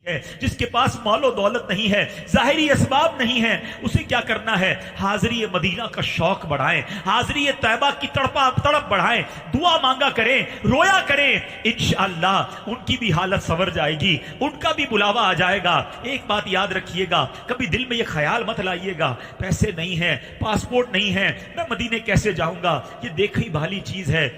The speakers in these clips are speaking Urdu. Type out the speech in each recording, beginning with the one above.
ہے، جس کے پاس مال و دولت نہیں ہے، ظاہری اسباب نہیں ہے، اسے کیا کرنا ہے؟ حاضری مدینہ کا شوق بڑھائیں، حاضری طیبہ کی تڑپ بڑھائیں، دعا مانگا کریں، رویا کریں، انشاءاللہ ان کی بھی حالت سنور جائے گی، ان کا بھی بلاوا آ جائے گا۔ ایک بات یاد رکھیے گا، کبھی دل میں یہ خیال مت لائیے گا پیسے نہیں ہیں، پاسپورٹ نہیں ہے، میں مدینے کیسے جاؤں گا۔ یہ دیکھی بھالی چیز ہے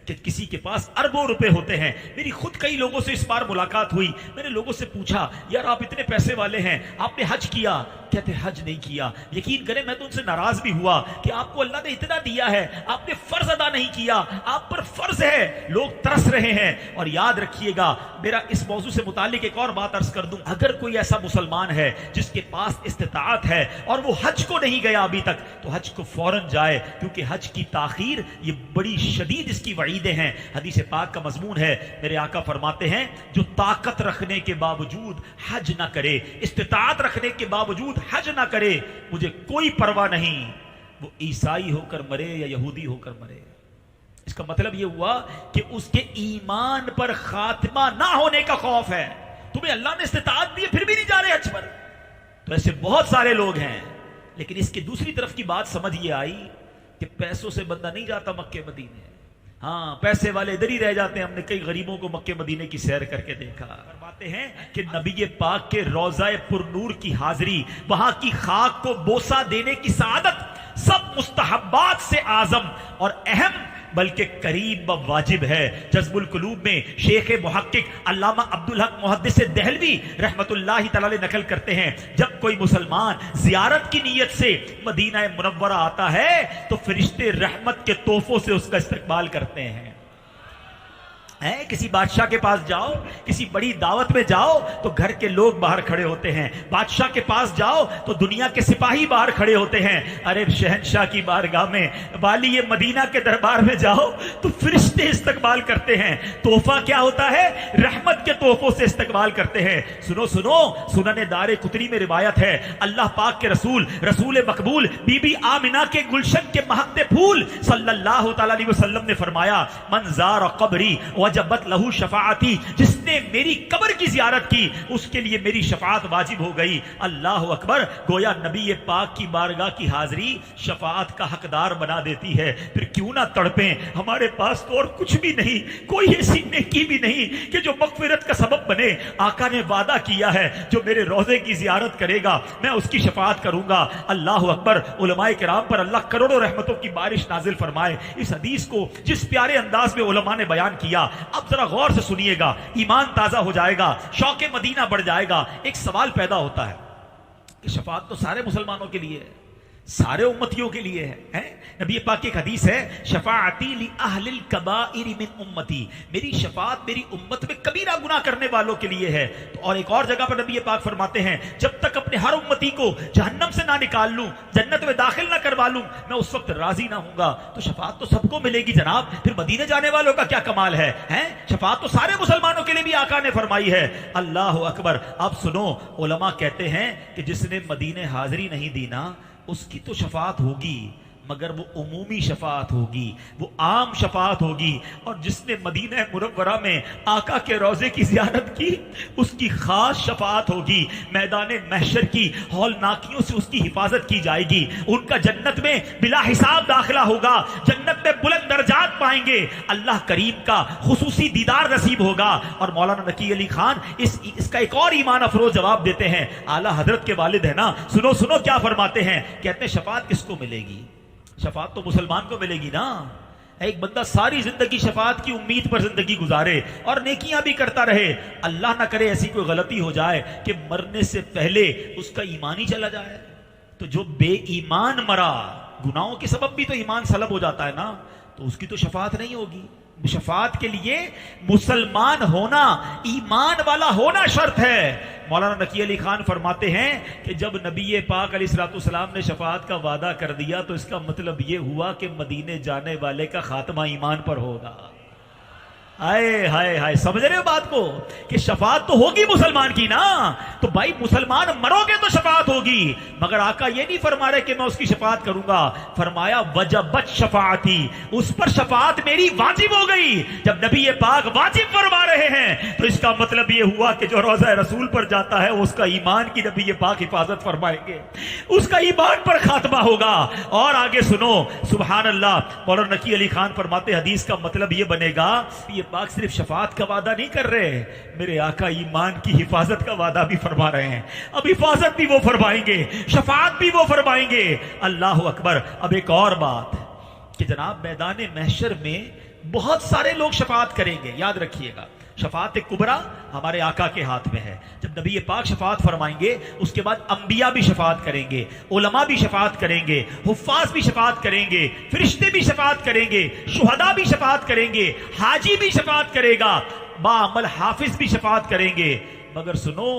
کہ کسی کے پاس اربوں روپے ہوتے ہیں۔ میری خود کئی لوگوں سے اس بار ملاقات ہوئی، میں نے لوگوں سے پوچھا یار آپ اتنے پیسے والے ہیں، آپ نے حج کیا؟ کہتے حج نہیں کیا۔ یقین کریں میں تو ان سے ناراض بھی ہوا کہ آپ کو اللہ نے اتنا دیا ہے، آپ نے فرض ادا نہیں کیا، آپ پر فرض ہے۔ لوگ ترس رہے ہیں۔ اور یاد رکھیے گا، میرا اس موضوع سے متعلق ایک اور بات عرض کر دوں، اگر کوئی ایسا مسلمان ہے جس کے پاس استطاعت ہے اور وہ حج کو نہیں گیا ابھی تک، تو حج کو فوراً جائے، کیونکہ حج کی تاخیر یہ بڑی شدید اس کی وعیدیں ہیں۔ حدیث پاک کا مضمون ہے، میرے آقا فرماتے ہیں جو طاقت رکھنے کے باوجود حج نہ کرے، استطاعت رکھنے کے باوجود حج نہ کرے، مجھے کوئی پرواہ نہیں وہ عیسائی ہو کر مرے یا یہودی ہو کر مرے۔ اس کا مطلب یہ ہوا کہ اس کے ایمان پر خاتمہ نہ ہونے کا خوف ہے۔ تمہیں اللہ نے استطاعت دی پھر بھی نہیں جا رہے حج پر، تو ایسے بہت سارے لوگ ہیں۔ لیکن اس کی دوسری طرف کی بات سمجھ یہ آئی کہ پیسوں سے بندہ نہیں جاتا مکے مدینے، ہاں پیسے والے ادھر ہی رہ جاتے ہیں۔ ہم نے کئی غریبوں کو مکے مدینے کی سیر کر کے دیکھا۔ فرماتے ہیں کہ نبی پاک کے روضہ پر نور کی حاضری، وہاں کی خاک کو بوسہ دینے کی سعادت سب مستحبات سے اعظم اور اہم بلکہ قریب و واجب ہے۔ جذب القلوب میں شیخ محقق علامہ عبدالحق محدث دہلوی رحمت اللہ تعالی نقل کرتے ہیں، جب کوئی مسلمان زیارت کی نیت سے مدینہ منورہ آتا ہے تو فرشتے رحمت کے تحفوں سے اس کا استقبال کرتے ہیں۔ کسی بادشاہ کے پاس جاؤ، کسی بڑی دعوت میں جاؤ تو گھر کے لوگ باہر کھڑے ہوتے ہیں، بادشاہ کے پاس جاؤ تو دنیا کے سپاہی باہر کھڑے ہوتے ہیں۔ ارے شہنشاہ کی بارگاہ میں، والی مدینہ کے دربار میں جاؤ تو فرشتے استقبال کرتے ہیں۔ تحفہ کیا ہوتا ہے؟ رحمت کے تحفوں سے استقبال کرتے ہیں۔ سنو سنو، سنن دار قطنی میں روایت ہے، اللہ پاک کے رسول مقبول بی بی آمنہ کے گلشن کے مہکتے پھول صلی اللہ تعالی علیہ وسلم نے فرمایا، من زار قبری وجبت لہو شفاعتی، جس نے میری قبر کی زیارت کی اس کے لیے میری شفاعت واجب ہو گئی۔ اللہ اکبر، گویا نبی پاک کی بارگاہ کی حاضری شفاعت کا حقدار بنا دیتی ہے۔ پھر کیوں نہ تڑپیں، ہمارے پاس تو اور کچھ بھی نہیں، کوئی ایسی نیکی بھی نہیں کہ جو مغفرت کا سبب بنے۔ آقا نے وعدہ کیا ہے جو میرے روضے کی زیارت کرے گا میں اس کی شفاعت کروں گا۔ اللہ اکبر، علماء کرام پر اللہ کروڑوں رحمتوں کی بارش نازل فرمائے۔ اس حدیث کو جس پیارے انداز میں علماء نے بیان کیا، اب ذرا غور سے سنیے گا، ایمان تازہ ہو جائے گا، شوق مدینہ بڑھ جائے گا۔ ایک سوال پیدا ہوتا ہے کہ شفاعت تو سارے مسلمانوں کے لیے ہے، سارے امتیوں کے لیے ہے۔ نبی پاک کی ایک حدیث ہے، شفاعتی لأہل الکبائر من امتی، میری شفاعت میری امت میں کبیرہ گناہ کرنے والوں کے لیے ہے۔ اور ایک اور جگہ پر نبی پاک فرماتے ہیں، جب تک اپنے ہر امتی کو جہنم سے نہ نکال لوں، جنت میں داخل نہ کروا لوں، میں اس وقت راضی نہ ہوں گا۔ تو شفاعت تو سب کو ملے گی جناب، پھر مدینے جانے والوں کا کیا کمال ہے؟ شفاعت تو سارے مسلمانوں کے لیے بھی آقا نے فرمائی ہے۔ اللہ اکبر۔ اب سنو، علماء کہتے ہیں کہ جس نے مدینے حاضری نہیں دی نا، اس کی تو شفاعت ہوگی مگر وہ عمومی شفاعت ہوگی، وہ عام شفاعت ہوگی۔ اور جس نے مدینہ منورہ میں آقا کے روضے کی زیارت کی، اس کی خاص شفاعت ہوگی۔ میدان محشر کی ہولناکیوں سے اس کی حفاظت کی جائے گی، ان کا جنت میں بلا حساب داخلہ ہوگا، جنت میں بلند درجات پائیں گے، اللہ کریم کا خصوصی دیدار نصیب ہوگا۔ اور مولانا نقی علی خان اس کا ایک اور ایمان افروز جواب دیتے ہیں، اعلیٰ حضرت کے والد ہیں نا، سنو سنو کیا فرماتے ہیں، کہتے ہیں شفاعت کس کو ملے گی؟ شفاعت تو مسلمان کو ملے گی نا۔ ایک بندہ ساری زندگی شفاعت کی امید پر زندگی گزارے اور نیکیاں بھی کرتا رہے، اللہ نہ کرے ایسی کوئی غلطی ہو جائے کہ مرنے سے پہلے اس کا ایمان ہی چلا جائے، تو جو بے ایمان مرا، گناہوں کے سبب بھی تو ایمان سلب ہو جاتا ہے نا، تو اس کی تو شفاعت نہیں ہوگی۔ شفاعت کے لیے مسلمان ہونا، ایمان والا ہونا شرط ہے۔ مولانا نقی علی خان فرماتے ہیں کہ جب نبی پاک علیہ الصلوۃ والسلام نے شفاعت کا وعدہ کر دیا تو اس کا مطلب یہ ہوا کہ مدینے جانے والے کا خاتمہ ایمان پر ہوگا۔ ہائے ہائے ہائے، سمجھ رہے ہو بات کو کہ شفاعت تو ہوگی مسلمان کی نا، تو بھائی مسلمان مرو گے تو شفاعت ہوگی، مگر آقا یہ نہیں فرما رہے کہ میں اس کی شفاعت کروں گا، فرمایا وجبت شفاعتی، اس پر شفاعت میری واجب ہو گئی۔ جب نبی پاک واجب فرما رہے ہیں تو اس کا مطلب یہ ہوا کہ جو روضہ رسول پر جاتا ہے اس کا ایمان کی نبی پاک حفاظت فرمائیں گے، اس کا ایمان پر خاتمہ ہوگا۔ اور آگے سنو، سبحان اللہ، مولانا نقی علی خان فرماتے حدیث کا مطلب یہ بنے گا، یہ پاک صرف شفاعت کا وعدہ نہیں کر رہے، میرے آقا ایمان کی حفاظت کا وعدہ بھی فرما رہے ہیں۔ اب حفاظت بھی وہ فرمائیں گے، شفاعت بھی وہ فرمائیں گے۔ اللہ اکبر۔ اب ایک اور بات کہ جناب میدان محشر میں بہت سارے لوگ شفاعت کریں گے، یاد رکھیے گا، شفاعت کبریٰ ہمارے آقا کے ہاتھ میں ہے۔ جب نبی پاک شفاعت فرمائیں گے اس کے بعد انبیاء بھی شفاعت کریں گے، علماء بھی شفاعت کریں گے، حفاظ بھی شفاعت کریں گے، فرشتے بھی شفاعت کریں گے، شہداء بھی شفاعت کریں گے، حاجی بھی شفاعت کرے گا، باعمل حافظ بھی شفاعت کریں گے۔ مگر سنو،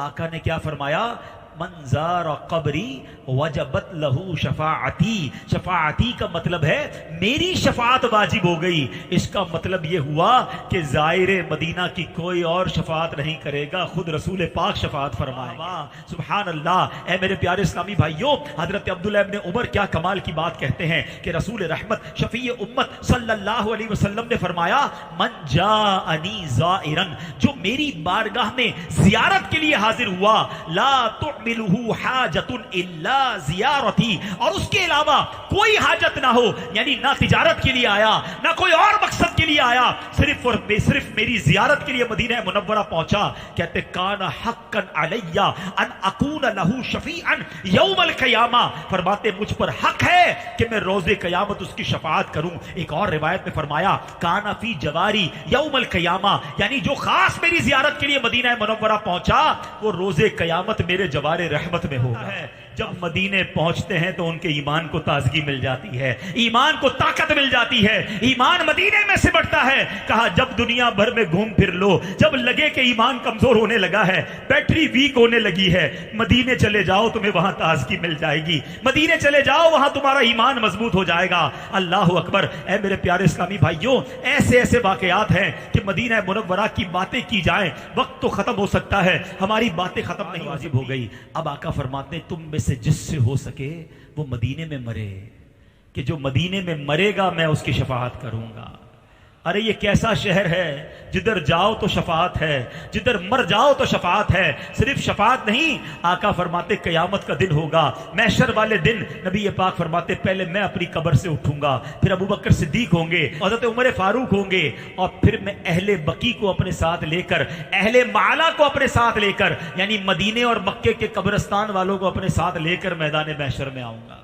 آقا نے کیا فرمایا؟ من زار قبری وجبت لہو شفاعتی، شفاعتی کا مطلب ہے میری شفاعت واجب ہو گئی۔ اس کا مطلب یہ ہوا کہ زائر مدینہ کی کوئی اور شفاعت نہیں کرے گا، خود رسول پاک شفاعت فرمائے گا۔ سبحان اللہ۔ اے میرے پیارے اسلامی بھائیوں، حضرت عبداللہ ابن عمر کیا کمال کی بات کہتے ہیں کہ رسول رحمت شفیع امت صلی اللہ علیہ وسلم نے فرمایا، من جاءنی زائرا، جو میری بارگاہ میں زیارت کے لیے حاضر ہوا، لا حاجت الا زیارتی، اور اس کے علاوہ کوئی حاجت نہ ہو، یعنی نہ تجارت کے لیے آیا نہ کوئی اور مقصد کے لیے آیا، صرف اور صرف میری زیارت کے لیے مدینہ منورہ پہنچا، کہتے کان حقا علی ان اکون لہ شفیعا یوم القیامہ، فرماتے مجھ پر حق ہے کہ میں روز قیامت اس کی شفاعت کروں۔ ایک اور روایت میں فرمایا کان فی جواری یوم القیامہ، یعنی جو خاص میری زیارت کے لیے مدینہ منورہ پہنچا وہ روز قیامت میرے جوار رحمت میں ہوگا۔ جب مدینے پہنچتے ہیں تو ان کے ایمان کو تازگی مل جاتی ہے، ایمان کو طاقت مل جاتی ہے، ایمان مدینے میں سے بڑھتا ہے۔ کہا جب دنیا بھر میں گھوم پھر لو، جب لگے کہ ایمان کمزور ہونے لگا ہے، بیٹری ویک ہونے لگی ہے، مدینے چلے جاؤ، تمہیں وہاں تازگی مل جائے گی، مدینے چلے جاؤ، وہاں تمہارا ایمان مضبوط ہو جائے گا۔ اللہ اکبر۔ اے میرے پیارے اسلامی بھائیوں، ایسے ایسے واقعات ہیں کہ مدینہ منورہ کی باتیں کی جائیں، وقت تو ختم ہو سکتا ہے، ہماری باتیں ختم نہیں واجب ہو گئی۔ اب آقا فرماتے ہیں تم میں سے جس سے ہو سکے وہ مدینے میں مرے، کہ جو مدینے میں مرے گا میں اس کی شفاعت کروں گا۔ ارے یہ کیسا شہر ہے، جدھر جاؤ تو شفاعت ہے، جدھر مر جاؤ تو شفاعت ہے۔ صرف شفاعت نہیں، آقا فرماتے قیامت کا دن ہوگا، محشر والے دن نبی پاک فرماتے پہلے میں اپنی قبر سے اٹھوں گا، پھر ابوبکر صدیق ہوں گے، حضرت عمر فاروق ہوں گے، اور پھر میں اہل بقی کو اپنے ساتھ لے کر، اہل معلا کو اپنے ساتھ لے کر، یعنی مدینے اور مکے کے قبرستان والوں کو اپنے ساتھ لے کر میدان محشر میں آؤں گا۔